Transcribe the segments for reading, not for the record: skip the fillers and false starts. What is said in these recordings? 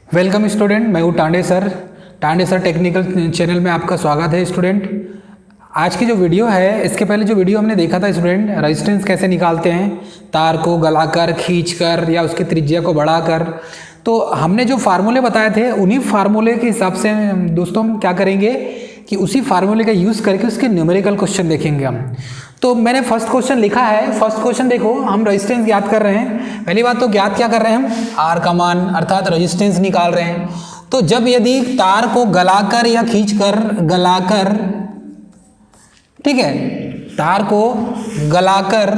Welcome student, मैं हूँ Tande sir technical channel में आपका स्वागत है स्टूडेंट। आज की जो वीडियो है, इसके पहले जो वीडियो हमने देखा था स्टूडेंट, रेजिस्टेंस कैसे निकालते हैं, तार को गलाकर, खींचकर या उसकी त्रिज्या को बढ़ाकर। तो हमने जो फार्मूले बताए थे, उन्हीं फार्मूले के हिसाब से दोस्तों हम क्या करेंगे कि उसी फार्मूले का यूज़ करके उसके न्यूमेरिकल क्वेश्चन देखेंगे हम। तो मैंने फर्स्ट क्वेश्चन लिखा है। फर्स्ट क्वेश्चन देखो, हम रेजिस्टेंस ज्ञात कर रहे हैं। पहली बात तो ज्ञात क्या कर रहे हैं हम, आर का मान अर्थात रेजिस्टेंस निकाल रहे हैं। तो जब यदि तार को गलाकर या खींचकर, गलाकर, ठीक है, तार को गलाकर,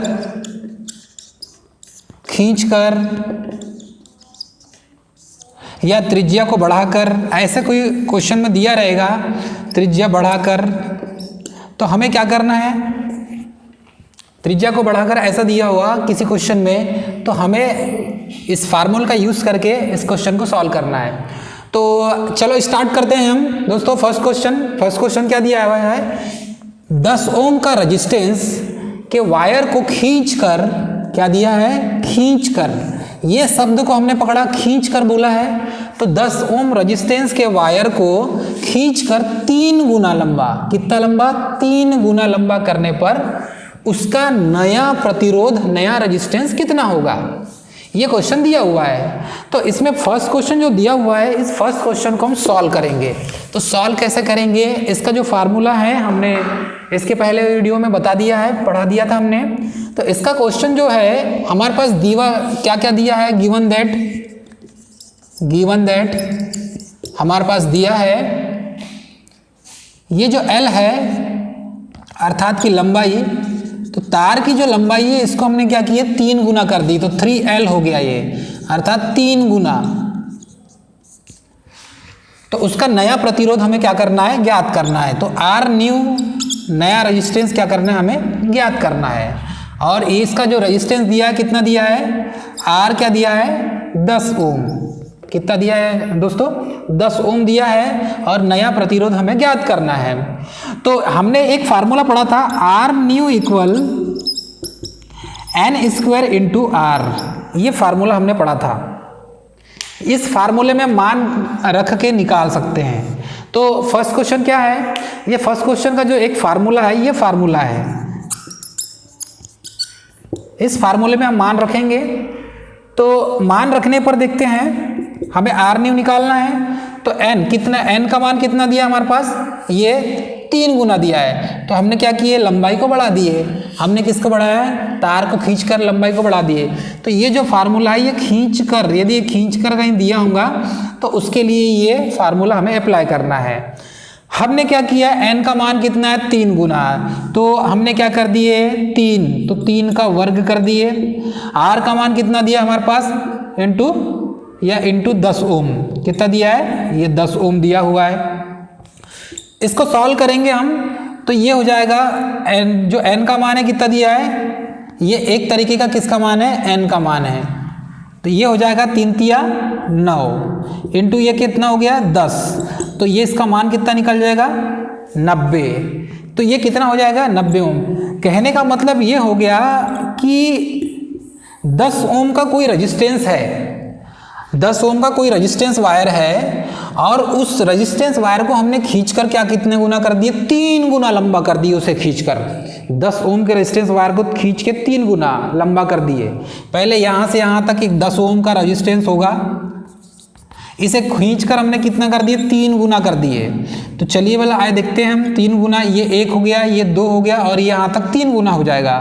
खींचकर या त्रिज्या को बढ़ाकर, ऐसे कोई क्वेश्चन में दिया रहेगा त्रिज्या बढ़ाकर, तो हमें क्या करना है, त्रिज्या को बढ़ाकर ऐसा दिया हुआ किसी क्वेश्चन में, तो हमें इस फार्मूले का यूज़ करके इस क्वेश्चन को सॉल्व करना है। तो चलो स्टार्ट करते हैं हम दोस्तों। फर्स्ट क्वेश्चन क्या दिया हुआ है, 10 ओम का रेजिस्टेंस के वायर को खींचकर, क्या दिया है, खींचकर, ये शब्द को हमने पकड़ा, खींचकर बोला है। तो 10 ओम रेजिस्टेंस के वायर को खींचकर 3 गुना लंबा, कितना लंबा, 3 गुना लंबा करने पर उसका नया प्रतिरोध, नया रेजिस्टेंस कितना होगा, ये क्वेश्चन दिया हुआ है। तो इसमें फर्स्ट क्वेश्चन जो दिया हुआ है, इस फर्स्ट क्वेश्चन को हम सॉल्व करेंगे। तो सॉल्व कैसे करेंगे, इसका जो फार्मूला है हमने इसके पहले वीडियो में बता दिया है, पढ़ा दिया था हमने। तो इसका क्वेश्चन जो है हमारे पास दिया, क्या क्या दिया है, गिवन दैट हमारे पास दिया है, ये जो L है अर्थात की लंबाई, तो तार की जो लंबाई है इसको हमने क्या किया, 3 गुना कर दी, तो 3L हो गया ये, अर्थात 3 गुना। तो उसका नया प्रतिरोध हमें क्या करना है, ज्ञात करना है। तो R न्यू, नया रेजिस्टेंस क्या करना है, हमें ज्ञात करना है। और इसका जो रेजिस्टेंस दिया है, कितना दिया है, R क्या दिया है, 10 ओम, कितना दिया है दोस्तों, 10 ओम दिया है, और नया प्रतिरोध हमें ज्ञात करना है। तो हमने एक फार्मूला पढ़ा था, R new equal N square into R, ये फार्मूला हमने पढ़ा था। इस फार्मूले में मान रख के निकाल सकते हैं। तो फर्स्ट क्वेश्चन क्या है, ये फर्स्ट क्वेश्चन का जो एक फार्मूला है, ये फार्मूला है। इस फार्मूले में हम मान रखेंगे। तो मान रखने पर देखते हैं हमें आर न्यू निकालना है। तो एन कितना, एन का मान कितना दिया हमारे पास, ये 3 गुना दिया है। तो हमने क्या किए, लंबाई को बढ़ा दिए। हमने किसको बढ़ाया है, तार को खींचकर लंबाई को बढ़ा दिए। तो ये जो फार्मूला है, ये खींचकर, यदि ये खींचकर कहीं दिया होगा तो उसके लिए ये फार्मूला हमें अप्लाई करना है। हमने क्या किया, एन का मान कितना है, 3 गुना, तो हमने क्या कर दिए, 3, तो 3 का वर्ग कर दिए। आर का मान कितना दिया हमारे पास, इंटू 10 ओम, कितना दिया है, ये 10 ओम दिया हुआ है। इसको सॉल्व करेंगे हम, तो ये हो जाएगा एन, जो एन का मान है कितना दिया है, ये एक तरीके का किसका मान है, एन का मान है। तो ये हो जाएगा 3 तिया 9 इंटू ये कितना हो गया 10, तो ये इसका मान कितना निकल जाएगा 90। तो ये कितना हो जाएगा 90 ओम। कहने का मतलब ये हो गया कि 10 ओम का कोई रेजिस्टेंस है, 10 ओम का कोई रेजिस्टेंस वायर है, और उस रेजिस्टेंस वायर को हमने खींचकर क्या कितने गुना कर दिए, 3 गुना लंबा कर दिए उसे खींचकर। 10 ओम के रेजिस्टेंस वायर को खींच के 3 गुना लंबा कर दिए। पहले यहाँ से यहाँ तक एक 10 ओम का रेजिस्टेंस होगा, इसे खींचकर हमने कितना कर दिए, 3 गुना कर दिए। तो चलिए वाला आए देखते हैं हम, 3 गुना, ये 1 हो गया, ये 2 हो गया, और यहाँ तक 3 गुना हो जाएगा।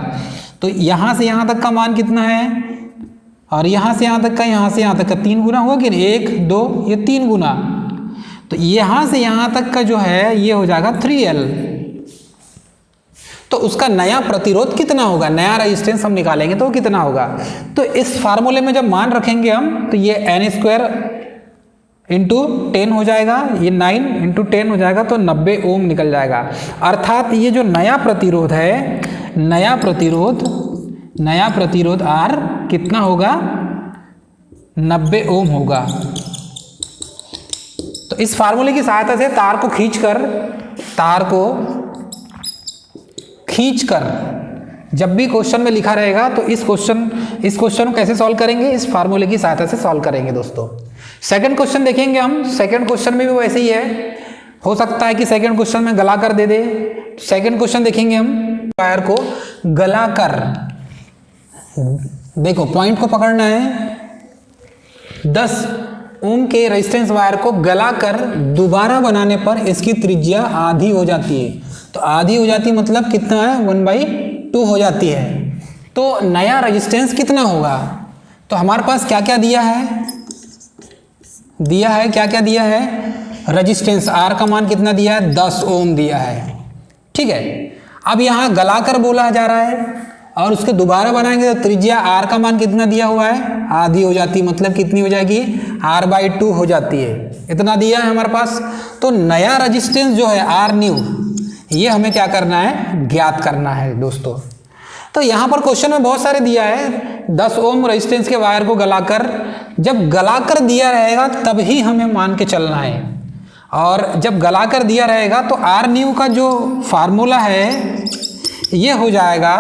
तो यहाँ से यहाँ तक का मान कितना है, और यहाँ से यहाँ तक का, यहाँ से यहाँ तक का 3 गुना हुआ कि 1 2, ये 3 गुना। तो यहाँ से यहाँ तक का जो है ये हो जाएगा 3L। तो उसका नया प्रतिरोध कितना होगा, नया रेजिस्टेंस हम निकालेंगे तो कितना होगा। तो इस फार्मूले में जब मान रखेंगे हम, तो ये n स्क्वायर इंटू 10 हो जाएगा, ये 9 इंटू 10 हो जाएगा, तो 90 ओम निकल जाएगा। अर्थात ये जो नया प्रतिरोध है, नया प्रतिरोध R कितना होगा, 90 ओम होगा। तो इस फार्मूले की सहायता से तार को खींचकर जब भी क्वेश्चन में लिखा रहेगा, तो इस क्वेश्चन को कैसे सॉल्व करेंगे, इस फार्मूले की सहायता से सॉल्व करेंगे दोस्तों। सेकंड क्वेश्चन देखेंगे हम। सेकंड क्वेश्चन में भी वैसे ही है, हो सकता है कि सेकंड क्वेश्चन में गला कर दे दे। सेकंड क्वेश्चन देखेंगे हम, वायर को गला कर, देखो पॉइंट को पकड़ना है, 10 ओम के रेजिस्टेंस वायर को गला कर दोबारा बनाने पर इसकी त्रिज्या आधी हो जाती है। तो आधी हो जाती मतलब कितना है, 1/2 हो जाती है। तो नया रेजिस्टेंस कितना होगा? तो हमारे पास क्या क्या दिया है, क्या क्या दिया है, रेजिस्टेंस आर का मान कितना दिया है, 10 ओम दिया है, ठीक है। अब यहाँ गलाकर बोला जा रहा है और उसके दोबारा बनाएंगे तो त्रिज्या आर का मान कितना दिया हुआ है, आधी हो जाती, मतलब कितनी हो जाएगी, R/2 हो जाती है। इतना दिया है हमारे पास। तो नया रेजिस्टेंस जो है आर न्यू, ये हमें क्या करना है, ज्ञात करना है दोस्तों। तो यहाँ पर क्वेश्चन में बहुत सारे दिया है, 10 ओम रेजिस्टेंस के वायर को गलाकर, जब गलाकर दिया रहेगा तभी हमें मान के चलना है। और जब गलाकर दिया रहेगा तो आर न्यू का जो फार्मूला है ये हो जाएगा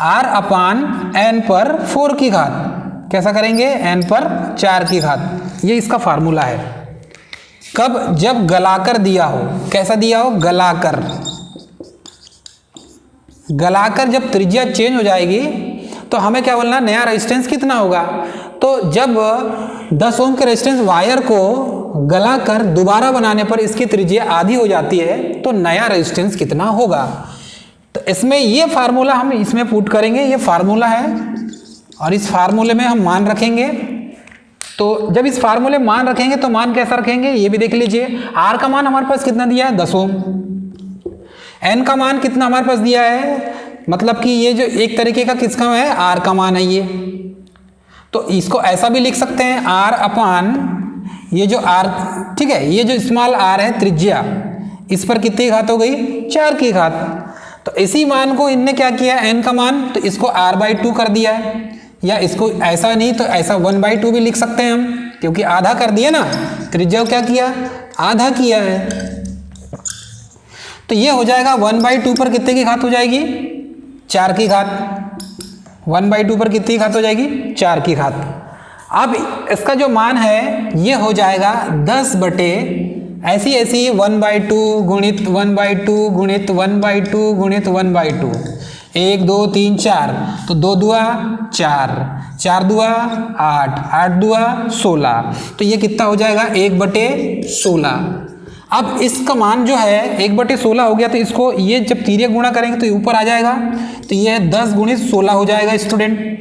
R/n पर 4 की घात। कैसा करेंगे, n पर 4 की घात, ये इसका फार्मूला है। कब, जब गलाकर दिया हो। कैसा दिया हो, गलाकर। गलाकर जब त्रिज्या चेंज हो जाएगी तो हमें क्या बोलना, नया रेजिस्टेंस कितना होगा। तो जब 10 ओम के रेजिस्टेंस वायर को गलाकर दोबारा बनाने पर इसकी त्रिज्या आधी हो जाती है तो नया रेजिस्टेंस कितना होगा। तो इसमें ये फार्मूला हम इसमें पुट करेंगे, ये फार्मूला है और इस फार्मूले में हम मान रखेंगे। तो जब इस फार्मूले में मान रखेंगे तो मान कैसा रखेंगे ये भी देख लीजिए। आर का मान हमारे पास कितना दिया है, 10 ओम। एन का मान कितना हमारे पास दिया है, मतलब कि ये जो एक तरीके का किसका है, आर का मान है ये। तो इसको ऐसा भी लिख सकते हैं, R/, ये जो आर, ठीक है, ये जो स्मॉल आर है त्रिज्या, इस पर कितनी घात हो गई, 4 की घात। तो इसी मान को इनने क्या किया, एन का मान, तो इसको R/2 कर दिया है, या इसको ऐसा नहीं तो ऐसा 1/2 भी लिख सकते हैं हम, क्योंकि आधा कर दिया ना, त्रिज्या क्या किया, आधा किया है। तो ये हो जाएगा 1/2 पर कितने की घात हो जाएगी, 4 की घात। 1/2 पर कितनी घात हो जाएगी, 4 की घात। अब इसका जो मान है ये हो जाएगा 10 बटे ऐसी 1/2 गुणित 1/2 गुणित 1/2 गुणित 1/2, 1 2 3 4, तो 2 दूआ 4, 4 दूआ 8, 8 दूआ 16, तो ये कितना हो जाएगा, 1/16। अब इसका मान जो है 1/16 हो गया, तो इसको ये जब तिर्यक गुणा करेंगे तो ऊपर आ जाएगा, तो ये 10 गुणित 16 हो जाएगा स्टूडेंट।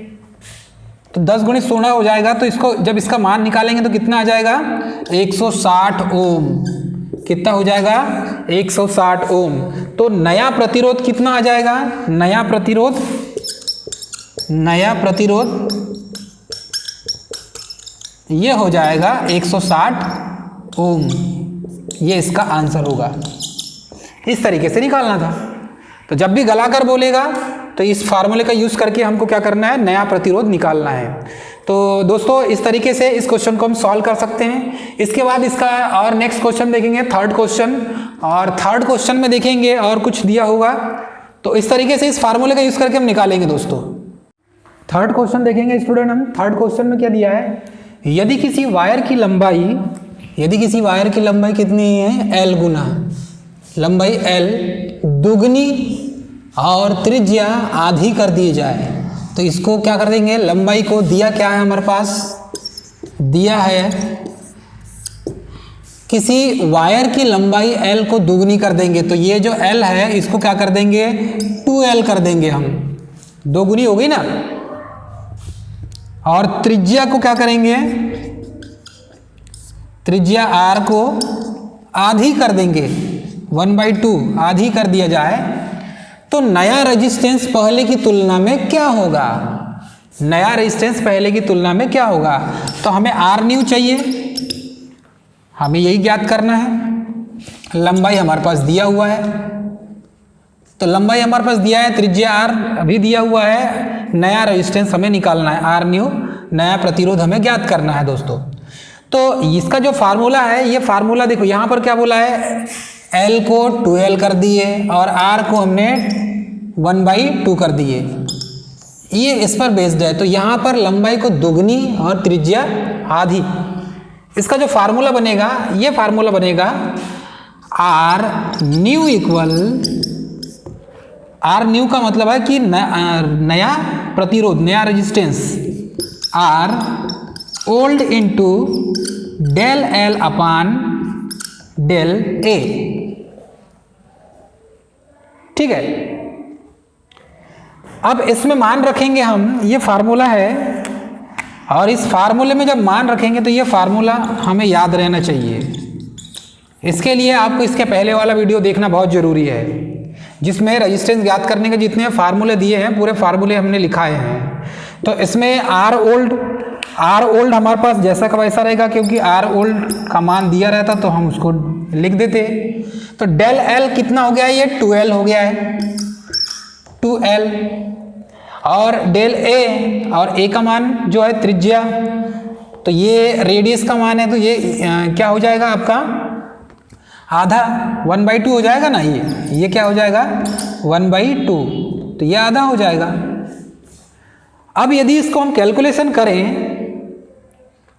तो 10 गुणित 16 हो जाएगा, तो इसको जब इसका मान निकालेंगे तो कितना आ जाएगा, 160 ओम। कितना हो जाएगा, 160 ओम। तो नया प्रतिरोध कितना आ जाएगा, नया प्रतिरोध ये हो जाएगा 160 ओम। ये इसका आंसर होगा। इस तरीके से निकालना था। तो जब भी गलाकर बोलेगा तो इस फार्मूले का यूज करके हमको क्या करना है, नया प्रतिरोध निकालना है। तो दोस्तों इस तरीके से इस क्वेश्चन को हम सॉल्व कर सकते हैं। इसके बाद इसका और नेक्स्ट क्वेश्चन देखेंगे, थर्ड क्वेश्चन, और थर्ड क्वेश्चन में देखेंगे और कुछ दिया होगा, तो इस तरीके से इस फार्मूले का यूज करके हम निकालेंगे दोस्तों। थर्ड क्वेश्चन देखेंगे स्टूडेंट हम। थर्ड क्वेश्चन में क्या दिया है, यदि किसी वायर की लंबाई कितनी है, L गुना लंबाई L दुगनी और त्रिज्या आधी कर दी जाए, तो इसको क्या कर देंगे, लंबाई को दिया क्या है हमारे पास, दिया है किसी वायर की लंबाई L को दुगनी कर देंगे, तो ये जो L है इसको क्या कर देंगे, 2L कर देंगे हम, दोगुनी हो गई ना। और त्रिज्या को क्या करेंगे, त्रिज्या R को आधी कर देंगे, 1/2 आधी कर दिया जाए, तो नया रेजिस्टेंस पहले की तुलना में क्या होगा, नया रेजिस्टेंस पहले की तुलना में क्या होगा। तो हमें आर न्यू चाहिए, हमें यही ज्ञात करना है। लंबाई हमारे पास दिया हुआ है, तो लंबाई हमारे पास दिया है, त्रिज्या आर अभी दिया हुआ है, नया रेजिस्टेंस हमें निकालना है, आर न्यू नया प्रतिरोध हमें ज्ञात करना है दोस्तों। तो इसका जो फार्मूला है, ये फार्मूला देखो यहाँ पर क्या बोला है, L को 2L कर दिए और R को हमने 1/2 कर दिए। ये इस पर बेस्ड है, तो यहाँ पर लंबाई को दुगनी और त्रिज्या आधी। इसका जो फार्मूला बनेगा, ये फार्मूला बनेगा R new equal, R new का मतलब है कि नया प्रतिरोध, नया resistance, R old into del L upon del A. ठीक है, अब इसमें मान रखेंगे हम, ये फार्मूला है, और इस फार्मूले में जब मान रखेंगे तो ये फार्मूला हमें याद रहना चाहिए। इसके लिए आपको इसके पहले वाला वीडियो देखना बहुत ज़रूरी है, जिसमें रेजिस्टेंस ज्ञात करने के जितने फार्मूले दिए हैं, पूरे फार्मूले हमने लिखाए हैं। तो इसमें आर ओल्ड हमारे पास जैसा का वैसा रहेगा, क्योंकि आर ओल्ड का मान दिया रहता तो हम उसको लिख देते। तो डेल एल कितना हो गया, ये 2L हो गया है, 2L, और डेल ए, और ए का मान जो है त्रिज्या, तो ये रेडियस का मान है, तो ये क्या हो जाएगा आपका आधा, 1/2 हो जाएगा ना। ये क्या हो जाएगा 1/2, तो ये आधा हो जाएगा। अब यदि इसको हम कैलकुलेशन करें,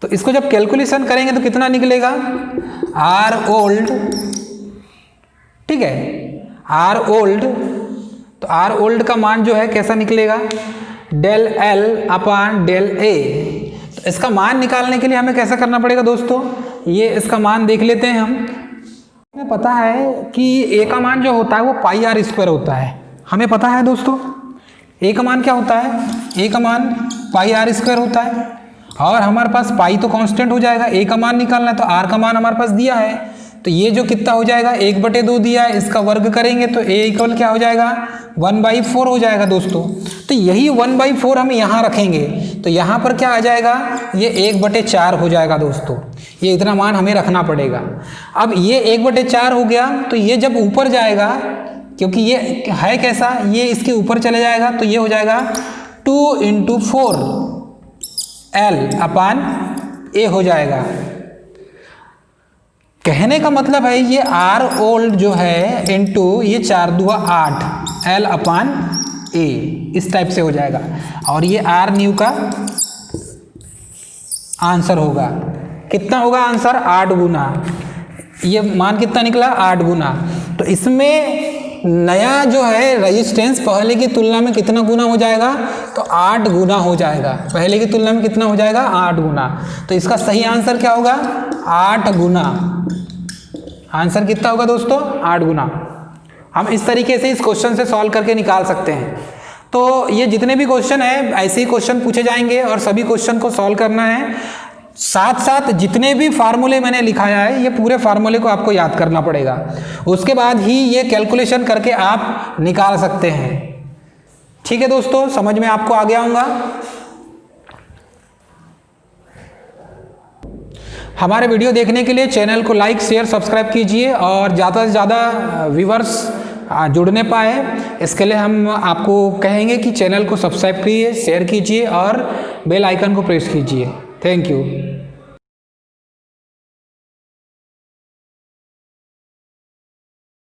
तो इसको जब कैलकुलेशन करेंगे तो कितना निकलेगा, आर ओल्ड, ठीक है, आर ओल्ड, तो आर ओल्ड का मान जो है कैसा निकलेगा, डेल एल अपान डेल ए। तो इसका मान निकालने के लिए हमें कैसा करना पड़ेगा दोस्तों, ये इसका मान देख लेते हैं हम। हमें पता है कि ए का मान जो होता है वो पाई आर स्क्वायर होता है, हमें पता है दोस्तों। ए का मान क्या होता है, ए का मान पाई आर स्क्वायर होता है, और हमारे पास पाई तो कांस्टेंट हो जाएगा, ए का मान निकालना है, तो आर का मान हमारे पास दिया है, तो ये जो कितना हो जाएगा 1/2 दिया है, इसका वर्ग करेंगे तो ए इक्वल क्या हो जाएगा 1/4 हो जाएगा दोस्तों। तो यही 1/4 हम यहाँ रखेंगे, तो यहाँ पर क्या आ जाएगा, ये 1/4 हो जाएगा दोस्तों। ये इतना मान हमें रखना पड़ेगा। अब ये 1/4 हो गया, तो ये जब ऊपर जाएगा, क्योंकि ये है कैसा, ये इसके ऊपर चले जाएगा, तो ये हो जाएगा 2 × 4L अपान ए हो जाएगा। कहने का मतलब है ये आर ओल्ड जो है इंटू ये 4 दूआ 8 L अपान ए, इस टाइप से हो जाएगा, और ये आर न्यू का आंसर होगा। कितना होगा आंसर, 8 गुना, ये मान कितना निकला 8 गुना। तो इसमें नया जो है रेजिस्टेंस पहले की तुलना में कितना गुना हो जाएगा, तो 8 गुना हो जाएगा। पहले की तुलना में कितना हो जाएगा 8 गुना। तो इसका सही आंसर क्या होगा 8 गुना। आंसर कितना होगा दोस्तों 8 गुना। हम इस तरीके से इस क्वेश्चन से सॉल्व करके निकाल सकते हैं। तो ये जितने भी क्वेश्चन है ऐसे ही क्वेश्चन पूछे जाएंगे और सभी क्वेश्चन को सॉल्व करना है। साथ साथ जितने भी फार्मूले मैंने लिखाया है ये पूरे फार्मूले को आपको याद करना पड़ेगा, उसके बाद ही ये कैलकुलेशन करके आप निकाल सकते हैं। ठीक है दोस्तों, समझ में आपको आ गया होगा। हमारे वीडियो देखने के लिए चैनल को लाइक शेयर सब्सक्राइब कीजिए और ज़्यादा से ज़्यादा व्यूवर्स जुड़ने पाए, इसके लिए हम आपको कहेंगे कि चैनल को सब्सक्राइब कीजिए, शेयर कीजिए और बेल आइकन को प्रेस कीजिए। Thank you.